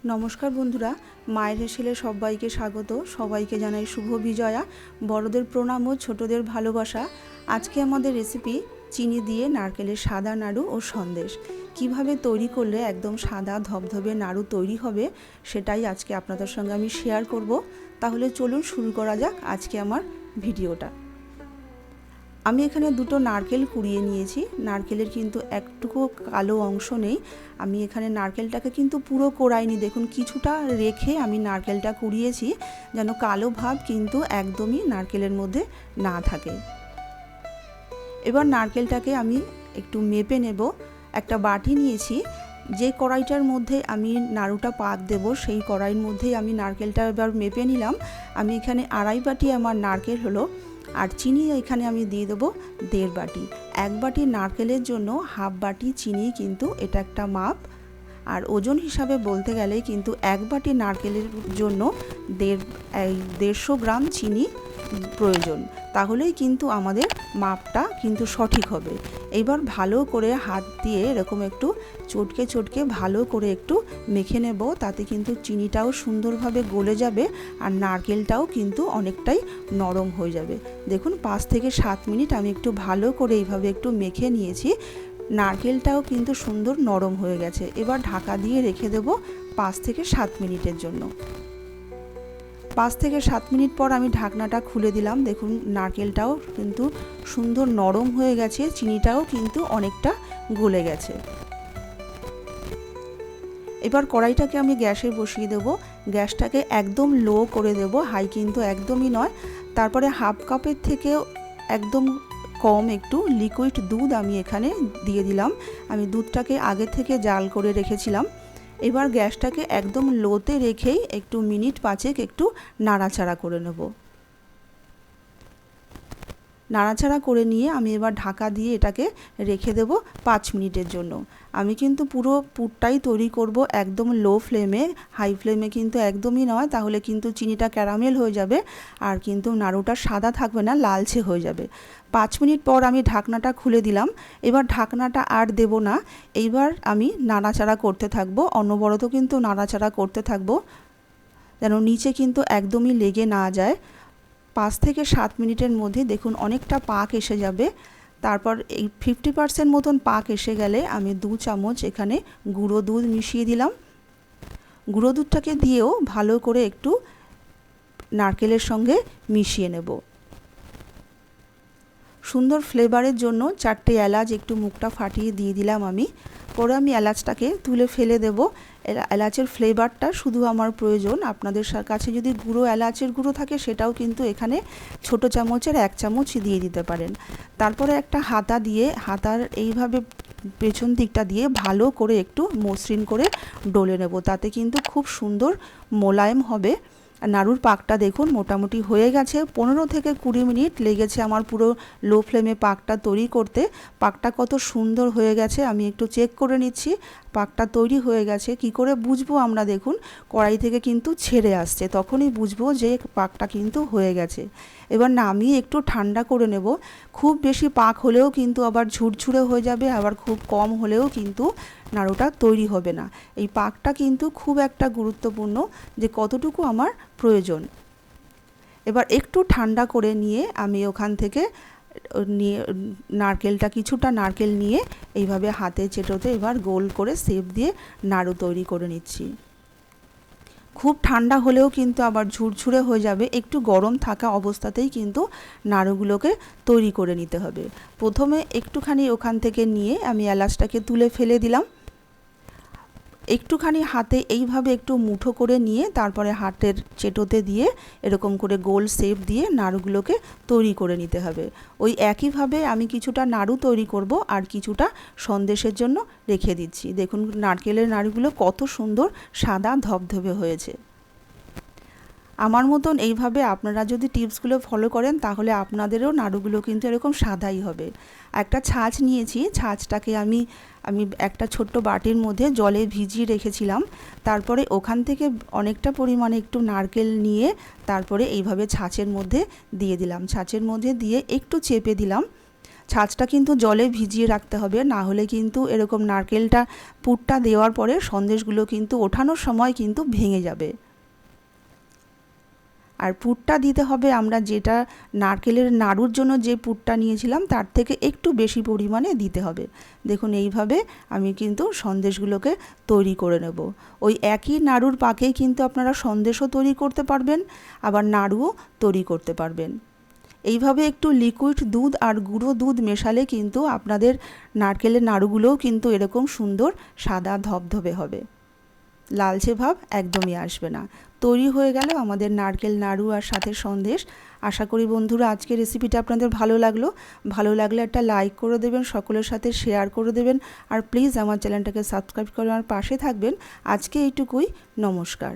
नमस्कार बंधुरा माয়ের হেসেলে সবাইকে স্বাগত। সবাইকে জানাই শুভ বিজয়া। বড়দের প্রণাম ও ছোটদের ভালোবাসা। আজকে আমাদের রেসিপি চিনি দিয়ে নারকেলের সাদা নাড়ু ও সন্দেশ। কিভাবে তৈরি করলে একদম সাদা ধবধবে নাড়ু তৈরি হবে সেটাই আজকে আপনাদের সঙ্গে আমি শেয়ার করব। তাহলে চলুন শুরু করা যাক আজকে আমার ভিডিওটা। আমি এখানে দুটো নারকেল কুড়িয়ে নিয়েছি। নারকেলের কিন্তু একটুকু কালো অংশ নেই। আমি এখানে নারকেলটাকে কিন্তু পুরো কোড়াইনি, দেখুন কিছুটা রেখে আমি নারকেলটা কুড়িয়েছি যেন কালো ভাব কিন্তু একদমই নারকেলের মধ্যে না থাকে। এবার নারকেলটাকে আমি একটু মেপে নেব। একটা বাটি নিয়েছি, যে কড়াইটার মধ্যে আমি নাড়ুটা পাক দেব সেই কড়াইয়ের মধ্যেই আমি নারকেলটা এবার মেপে নিলাম। আমি এখানে আড়াই বাটি আমার নারকেল হলো, আর চিনি এখানে আমি দিয়ে দেবো 1.5 বাটি। 1 বাটি নারকেলের জন্য হাফ বাটি চিনি কিন্তু এটা একটা মাপ। আর ওজন হিসাবে বলতে গেলে কিন্তু 1 বাটি নারকেলের জন্য 150 গ্রাম চিনি প্রয়োজন, তাহলেই কিন্তু আমাদের মাপটা কিন্তু সঠিক হবে। এবার ভালো করে হাত দিয়ে এরকম একটু চটকে চটকে ভালো করে একটু মেখে নেব, তাতে কিন্তু চিনিটাও সুন্দরভাবে গলে যাবে আর নারকেলটাও কিন্তু অনেকটাই নরম হয়ে যাবে। দেখুন 5 থেকে 7 মিনিট আমি একটু ভালো করে এইভাবে একটু মেখে নিয়েছি। নারকেলটাও কিন্তু সুন্দর নরম হয়ে গেছে। এবার ঢাকা দিয়ে রেখে দেব 5 থেকে 7 মিনিটের জন্য। 5 থেকে 7 মিনিট পর আমি ঢাকনাটা খুলে দিলাম। দেখুন নারকেলটাও কিন্তু সুন্দর নরম হয়ে গেছে, চিনিটাও কিন্তু অনেকটা গলে গেছে। এবার কড়াইটাকে আমি গ্যাসে বসিয়ে দেব। গ্যাসটাকে একদম লো করে দেব, হাই কিন্তু একদমই নয়। তারপরে হাফ কাপের থেকেও একদম কম একটু লিকুইড দুধ আমি এখানে দিয়ে দিলাম। আমি দুধটাকে আগে থেকে জাল করে রেখেছিলাম। এবার গ্যাসটাকে একদম লোতে রেখেই একটু মিনিট 5 একটু নাড়াচাড়া করে নেব। নাড়াচাড়া করে নিয়ে আমি এবার ঢাকা দিয়ে এটাকে রেখে দেব 5 মিনিটের জন্য। আমি কিন্তু পুরো পুরটাই তৈরি করব একদম লো ফ্লেমে, হাই ফ্লেমে কিন্তু একদমই নয়, তাহলে কিন্তু চিনিটা ক্যারামেল হয়ে যাবে আর কিন্তু নাড়ুটা সাদা থাকবে না, লালচে হয়ে যাবে। 5 মিনিট পর আমি ঢাকনাটা খুলে দিলাম। এবার ঢাকনাটা আর দেব না, এইবার আমি নাড়াচাড়া করতে থাকবো, অনবরত কিন্তু নাড়াচাড়া করতে থাকবো যেন নিচে কিন্তু একদমই লেগে না যায়। 5 থেকে 7 মিনিটের মধ্যে দেখুন অনেকটা পাক এসে যাবে। তারপর এই 50% মতন পাক এসে গেলে আমি 2 চামচ এখানে গুঁড়ো দুধ মিশিয়ে দিলাম। গুঁড়ো দুধটাকে দিয়েও ভালো করে একটু নারকেলের সঙ্গে মিশিয়ে নেব। সুন্দর ফ্লেভারের জন্য 4টে এলাচ একটু মুখটা ফাটিয়ে দিয়ে দিলাম আমি। পরে আমি এলাচটাকে তুলে ফেলে দেব। এলাচের ফ্লেভারটা শুধু আমার প্রয়োজন। আপনাদের কাছে যদি গুঁড়ো এলাচের গুঁড়ো থাকে সেটাও কিন্তু এখানে ছোট চামচের 1 চামচ দিয়ে দিতে পারেন। তারপরে একটা হাতা দিয়ে হাতার এইভাবে পেছন দিকটা দিয়ে ভালো করে একটু মসৃণ করে ডলে নেব, তাতে কিন্তু খুব সুন্দর মোলায়েম হবে। নাড়ুর পাকটা দেখুন মোটামুটি হয়ে গেছে। 15 থেকে 20 মিনিট লেগেছে আমার পুরো লো ফ্লেমে পাকটা তৈরি করতে। পাকটা কত সুন্দর হয়ে গেছে আমি একটু চেক করে নিচ্ছি। পাকটা তৈরি হয়ে গেছে। কি করে বুঝবো আমরা, দেখুন কড়াই থেকে কিন্তু ছেড়ে আসছে, তখনই বুঝবো যে পাকটা কিন্তু হয়ে গেছে। এবার নামিয়ে একটু ঠান্ডা করে নেব। খুব বেশি পাক হলেও কিন্তু আবার ঝুরঝুরে হয়ে যাবে, আবার খুব কম হলেও কিন্তু নাড়ুটা তৈরি হবে না। এই পাকটা কিন্তু খুব একটা গুরুত্বপূর্ণ, যে কতটুকু আমার প্রয়োজন। এবার একটু ঠান্ডা করে নিয়ে আমি ওখান থেকে নারকেলটা কিছুটা নারকেল নিয়ে এইভাবে হাতে চেটোতে এবার গোল করে শেপ দিয়ে নাড়ু তৈরি করে নিচ্ছি। খুব ঠান্ডা হলেও কিন্তু আবার ঝুরঝুরে হয়ে যাবে, একটু গরম থাকা অবস্থাতেই কিন্তু নাড়ুগুলোকে তৈরি করে নিতে হবে। প্রথমে একটুখানি ওখান থেকে নিয়ে আমি এলাচটাকে তুলে ফেলে দিলাম। একটুখানি হাতে এইভাবে একটু মুঠো করে নিয়ে তারপরে হাতের চেটোতে দিয়ে এরকম করে গোল শেপ দিয়ে নাড়ুগুলোকে তৈরি করে নিতে হবে। ওই একইভাবে আমি কিছুটা নাড়ু তৈরি করব আর কিছুটা সন্দেশের জন্য রেখে দিচ্ছি। দেখুন নারকেলের নাড়ুগুলো কত সুন্দর সাদা ধবধবে হয়েছে। আমার মতন এইভাবে আপনারা যদি টিপসগুলো ফলো করেন তাহলে আপনাদেরও নাড়ুগুলো কিন্তু এরকম সাদাই হবে। একটা ছাঁচ নিয়েছি, ছাঁচটাকে আমি একটা ছোট্ট বাটির মধ্যে জলে ভিজিয়ে রেখেছিলাম। তারপরে ওখান থেকে অনেকটা পরিমাণে একটু নারকেল নিয়ে তারপরে এইভাবে ছাঁচের মধ্যে দিয়ে দিলাম। ছাঁচের মধ্যে দিয়ে একটু চেপে দিলাম। ছাঁচটা কিন্তু জলে ভিজিয়ে রাখতে হবে, না হলে কিন্তু এরকম নারকেলটা পুরটা দেওয়ার পরে সন্দেশগুলো কিন্তু ওঠানোর সময় কিন্তু ভেঙে যাবে। আর পুরটা দিতে হবে আমরা যেটা নারকেলের নাড়ুর জন্য যে পুরটা নিয়েছিলাম তার থেকে একটু বেশি পরিমাণে দিতে হবে। দেখুন এইভাবে আমি কিন্তু সন্দেশগুলোকে তৈরি করে নেব। ওই একই নাড়ুর পাকেই কিন্তু আপনারা সন্দেশও তৈরি করতে পারবেন, আবার নাড়ুও তৈরি করতে পারবেন। এইভাবে একটু লিকুইড দুধ আর গুঁড়ো দুধ মেশালে কিন্তু আপনাদের নারকেলের নাড়ুগুলোও কিন্তু এরকম সুন্দর সাদা ধবধবে হবে, লালচে ভাব একদমই আসবে না। তৈরি হয়ে গেল আমাদের নারকেল নাড়ু আর সাথে সন্দেশ। আশা করি বন্ধুরা আজকের রেসিপিটা আপনাদের ভালো লাগলে একটা লাইক করে দেবেন, সকলের সাথে শেয়ার করে দেবেন, আর প্লিজ আমার চ্যানেলটাকে সাবস্ক্রাইব করে আমার পাশে থাকবেন। আজকে এইটুকুই, নমস্কার।